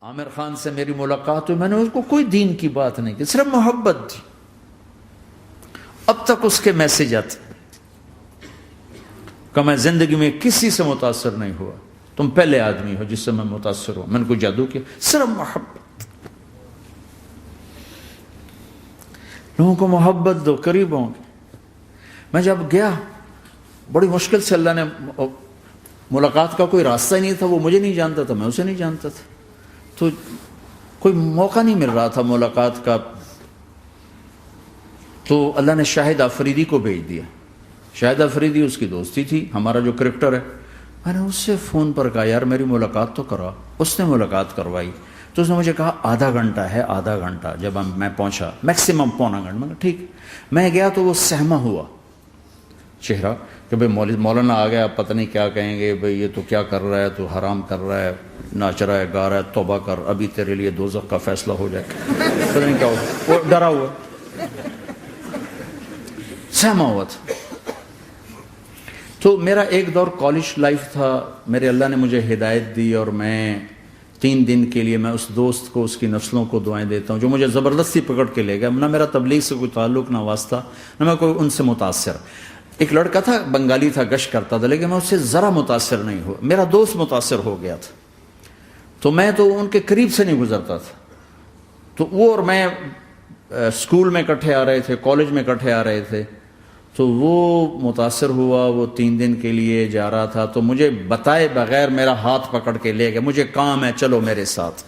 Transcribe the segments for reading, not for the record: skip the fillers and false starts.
عامر خان سے میری ملاقات ہوئی، میں نے اس کو کوئی دین کی بات نہیں کی، صرف محبت تھی. اب تک اس کے میسج آتے کہ میں زندگی میں کسی سے متاثر نہیں ہوا، تم پہلے آدمی ہو جس سے میں متاثر ہوں. میں نے کوئی جادو کیا، صرف محبت. لوگوں کو محبت دو، قریب ہوں گے. میں جب گیا بڑی مشکل سے اللہ نے، ملاقات کا کوئی راستہ ہی نہیں تھا، وہ مجھے نہیں جانتا تھا، میں اسے نہیں جانتا تھا، تو کوئی موقع نہیں مل رہا تھا ملاقات کا. تو اللہ نے شاہد آفریدی کو بھیج دیا. شاہد آفریدی اس کی دوستی تھی، ہمارا جو کرکٹر ہے. میں نے اس سے فون پر کہا یار میری ملاقات تو کرا. اس نے ملاقات کروائی. تو اس نے مجھے کہا آدھا گھنٹہ ہے، آدھا گھنٹہ. جب میں پہنچا میکسیمم پونا گھنٹہ. میں کہا ٹھیک. میں گیا تو وہ سہما ہوا چہرہ کہ بھئی مولانا آ گیا، پتہ نہیں کیا کہیں گے، بھئی یہ تو کیا کر رہا ہے، تو حرام کر رہا ہے، ناچ رہا ہے، گا رہا ہے، توبہ کر، ابھی تیرے لیے دوزخ کا فیصلہ ہو جائے. پتہ نہیں کیا ہوا، وہ ڈرا ہوا سہما ہوا تھا. تو میرا ایک دور کالج لائف تھا. میرے اللہ نے مجھے ہدایت دی اور میں 3 دن کے لیے میں اس دوست کو، اس کی نسلوں کو دعائیں دیتا ہوں جو مجھے زبردستی پکڑ کے لے گیا. نہ میرا تبلیغ سے کوئی تعلق، نہ واسطہ، نہ میں کوئی ان سے متاثر. ایک لڑکا تھا، بنگالی تھا، گشت کرتا تھا، لیکن میں اس سے ذرا متاثر نہیں ہوا. میرا دوست متاثر ہو گیا تھا، تو میں تو ان کے قریب سے نہیں گزرتا تھا. تو وہ اور میں اسکول میں اکٹھے آ رہے تھے، کالج میں اکٹھے آ رہے تھے. تو وہ متاثر ہوا، وہ 3 دن کے لیے جا رہا تھا، تو مجھے بتائے بغیر میرا ہاتھ پکڑ کے لے گیا. مجھے کام ہے، چلو میرے ساتھ.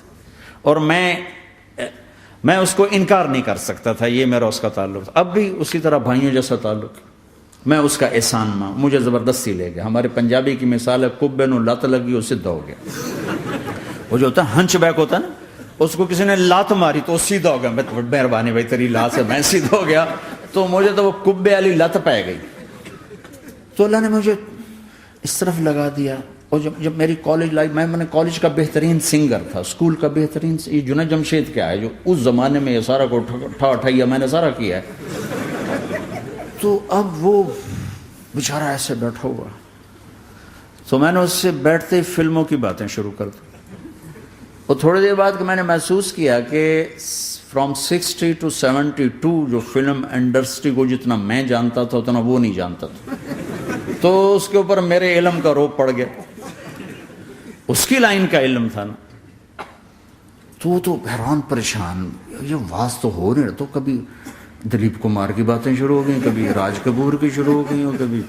اور میں اس کو انکار نہیں کر سکتا تھا، یہ میرا اس کا تعلق تھا. اب بھی اسی طرح بھائیوں جیسا تعلق. میں اس کا احسان ماں، مجھے زبردستی لے گیا. ہمارے پنجابی کی مثال ہے، کبے نو لت لگی وہ سیدھا ہو گیا. وہ جو ہوتا ہے ہنچ بیک ہوتا ہے نا، اس کو کسی نے لات ماری تو وہ سیدھا ہو گیا. مہربانی بھائی تیری لات سے میں سیدھا ہو گیا. تو مجھے تو وہ کبے والی لت پہ گئی. تو اللہ نے مجھے اس طرف لگا دیا. اور جب میری کالج لائف، میں نے کالج کا بہترین سنگر تھا، اسکول کا بہترین، یہ جنید جمشید کیا ہے جو اس زمانے میں یہ سارا کو ٹھا میں نے سارا کیا ہے. تو اب وہ بیچارہ ایسے بیٹھا ہوا. تو میں نے اس سے بیٹھتے فلموں کی باتیں شروع کر دی. اور تھوڑی دیر بعد کہ میں نے محسوس کیا کہ فرام 60 to 72 جو فلم انڈسٹری کو جتنا میں جانتا تھا اتنا وہ نہیں جانتا تھا. تو اس کے اوپر میرے علم کا روپ پڑ گیا. اس کی لائن کا علم تھا نا. تو حیران پریشان، یہ واز تو ہو نہیں. تو کبھی دلیپ کمار کی باتیں شروع ہو گئیں، کبھی راج کپور کی شروع ہو گئی، اور کبھی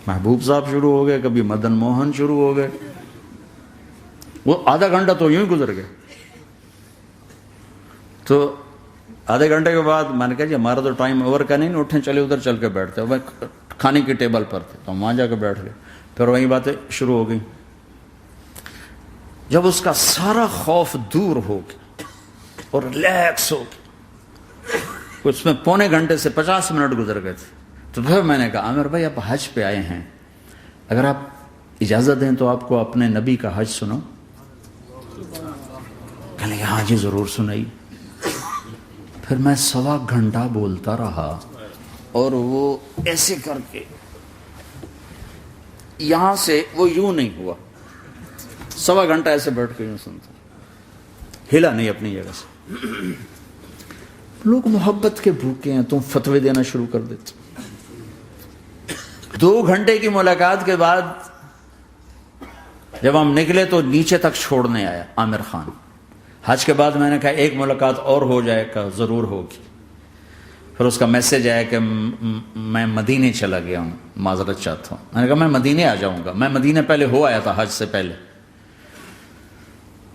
محبوب صاحب شروع ہو گئے، کبھی مدن موہن شروع ہو گئے. وہ آدھا گھنٹہ تو یوں ہی گزر گیا. تو آدھے گھنٹے کے بعد میں نے کہا جی ہمارا تو ٹائم اوور کا نہیں، اٹھیں چلے ادھر چل کے بیٹھتے. وہ کھانے کی ٹیبل پر تھے تو ہم وہاں جا کے بیٹھ گئے. پھر وہی باتیں شروع ہو گئی. جب اس کا سارا خوف دور ہو گیا اور ریلیکس ہو گیا، اس میں 1.25 گھنٹے سے 50 منٹ گزر گئے تھے. تو پھر میں نے کہا عامر بھائی آپ حج پہ آئے ہیں، اگر آپ اجازت دیں تو آپ کو اپنے نبی کا حج سنو. کہنے لگے ہاں جی ضرور سنائی. پھر میں 1.25 گھنٹہ بولتا رہا اور وہ ایسے کر کے یہاں سے وہ یوں نہیں ہوا. 1.25 گھنٹہ ایسے بیٹھ کے یوں سنتا، ہلا نہیں اپنی جگہ سے. لوگ محبت کے بھوکے ہیں، تم فتوے دینا شروع کر دیتے. 2 گھنٹے کی ملاقات کے بعد جب ہم نکلے تو نیچے تک چھوڑنے آیا عامر خان. حج کے بعد میں نے کہا ایک ملاقات اور ہو جائے گا، ضرور ہوگی. پھر اس کا میسج آیا کہ میں مدینے چلا گیا ہوں، معذرت چاہتا ہوں. میں نے کہا میں مدینے آ جاؤں گا. میں مدینے پہلے ہو آیا تھا حج سے پہلے.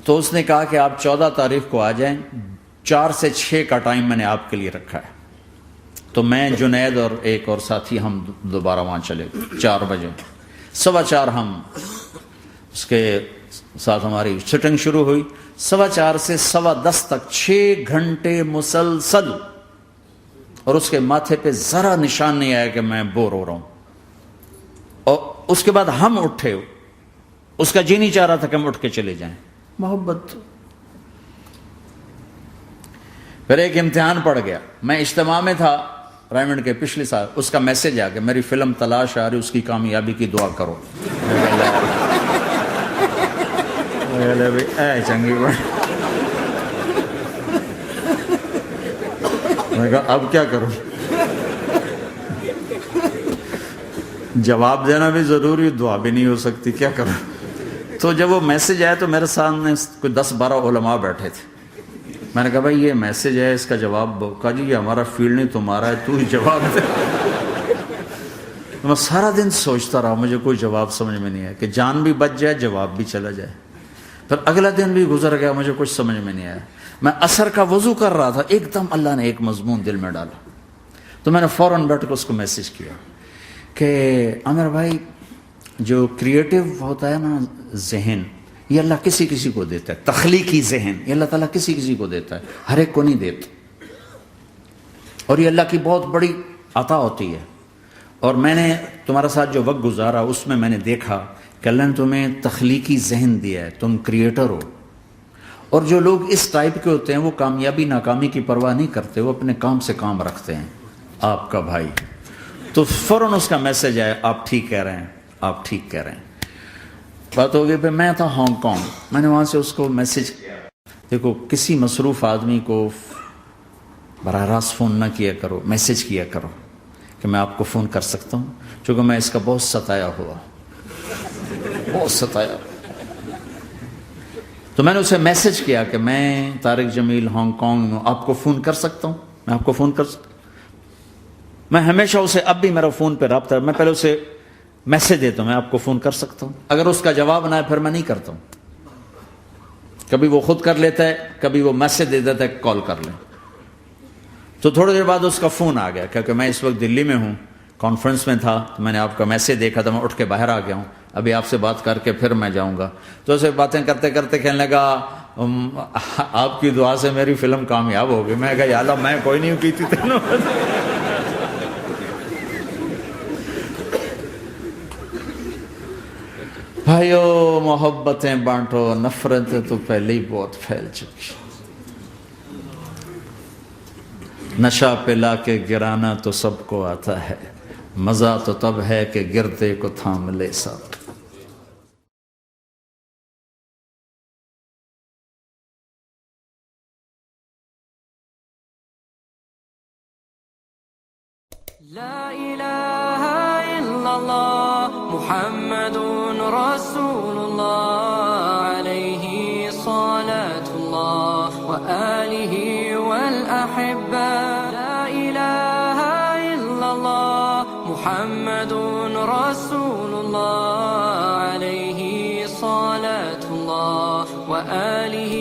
تو اس نے کہا کہ آپ 14 تاریخ کو آ جائیں، 4 سے 6 کا ٹائم میں نے آپ کے لیے رکھا ہے. تو میں جنید اور ایک اور ساتھی ہم دوبارہ وہاں چلے. 4 بجے 4:15 ہم اس کے ساتھ ہماری شوٹنگ شروع ہوئی. 4:15 سے 10:15 تک 6 گھنٹے مسلسل. اور اس کے ماتھے پہ ذرا نشان نہیں آیا کہ میں بور ہو رہا ہوں. اور اس کے بعد ہم اٹھے، اس کا جی نہیں چاہ رہا تھا کہ ہم اٹھ کے چلے جائیں. محبت. پھر ایک امتحان پڑ گیا. میں اجتماع میں تھا رائمنڈ کے پچھلے سال. اس کا میسج آ گیا میری فلم تلاش آ رہی، اس کی کامیابی کی دعا کرو. لے بھائی اے چنگی بات. میں کہا اب کیا کروں؟ جواب دینا بھی ضروری، دعا بھی نہیں ہو سکتی، کیا کروں؟ تو جب وہ میسج آیا تو میرے سامنے کوئی 10-12 علماء بیٹھے تھے. میں نے کہا بھائی یہ میسج ہے، اس کا جواب دو. کہا جی یہ ہمارا فیلڈ نہیں تمہارا ہے، تو ہی جواب دے. میں سارا دن سوچتا رہا، مجھے کوئی جواب سمجھ میں نہیں آیا کہ جان بھی بچ جائے، جواب بھی چلا جائے. پھر اگلا دن بھی گزر گیا، مجھے کچھ سمجھ میں نہیں آیا. میں عصر کا وضو کر رہا تھا، ایک دم اللہ نے ایک مضمون دل میں ڈالا. تو میں نے فوراً بیٹھ کے اس کو میسج کیا کہ عامر بھائی جو کریٹو ہوتا ہے نا ذہن، یہ اللہ کسی کسی کو دیتا ہے. تخلیقی ذہن یہ اللہ تعالیٰ کسی کسی کو دیتا ہے، ہر ایک کو نہیں دیتا. اور یہ اللہ کی بہت بڑی عطا ہوتی ہے. اور میں نے تمہارے ساتھ جو وقت گزارا اس میں نے دیکھا کہ اللہ نے تمہیں تخلیقی ذہن دیا ہے، تم کریٹر ہو. اور جو لوگ اس ٹائپ کے ہوتے ہیں وہ کامیابی ناکامی کی پرواہ نہیں کرتے، وہ اپنے کام سے کام رکھتے ہیں. آپ کا بھائی تو فوراً اس کا میسج آیا، آپ ٹھیک کہہ رہے ہیں، آپ ٹھیک کہہ رہے ہیں. بات ہو گئی. پھر میں تھا ہانگ کانگ، میں نے وہاں سے اس کو میسج کیا. دیکھو کسی مصروف آدمی کو براہ راست فون نہ کیا کرو، میسج کیا کرو کہ میں آپ کو فون کر سکتا ہوں، چونکہ میں اس کا بہت ستایا ہوا، بہت ستایا. تو میں نے اسے میسج کیا کہ میں طارق جمیل ہانگ کانگ میں آپ کو فون کر سکتا ہوں، میں آپ کو فون کر سکتا ہوں. میں ہمیشہ اسے، اب بھی میرا فون پہ رابطہ ہے، میں پہلے اسے میسج دیتا ہوں میں آپ کو فون کر سکتا ہوں. اگر اس کا جواب نہ ہے پھر میں نہیں کرتا ہوں. کبھی وہ خود کر لیتا ہے، کبھی وہ میسج دے دیتا ہے کال کر لیں. تو تھوڑی دیر بعد اس کا فون آ گیا کیونکہ میں اس وقت دلی میں ہوں، کانفرنس میں تھا. تو میں نے آپ کا میسج دیکھا تھا، میں اٹھ کے باہر آ گیا ہوں، ابھی آپ سے بات کر کے پھر میں جاؤں گا. تو اسے باتیں کرتے کرتے کہنے لگا آپ کی دعا سے میری فلم کامیاب ہو گئی. میں کہا یا اللہ میں کوئی نہیں کی تھی تینوں. بھائیو محبتیں بانٹو، نفرتیں تو پہلے ہی بہت پھیل چکی. نشہ پلا کے گرانا تو سب کو آتا ہے، مزہ تو تب ہے کہ گردے کو تھام لے سب. لا إله إلا الله محمد رسول الله عليه صلاة الله وآله والأحبة. لا إله إلا الله محمد رسول الله عليه صلاة الله وآله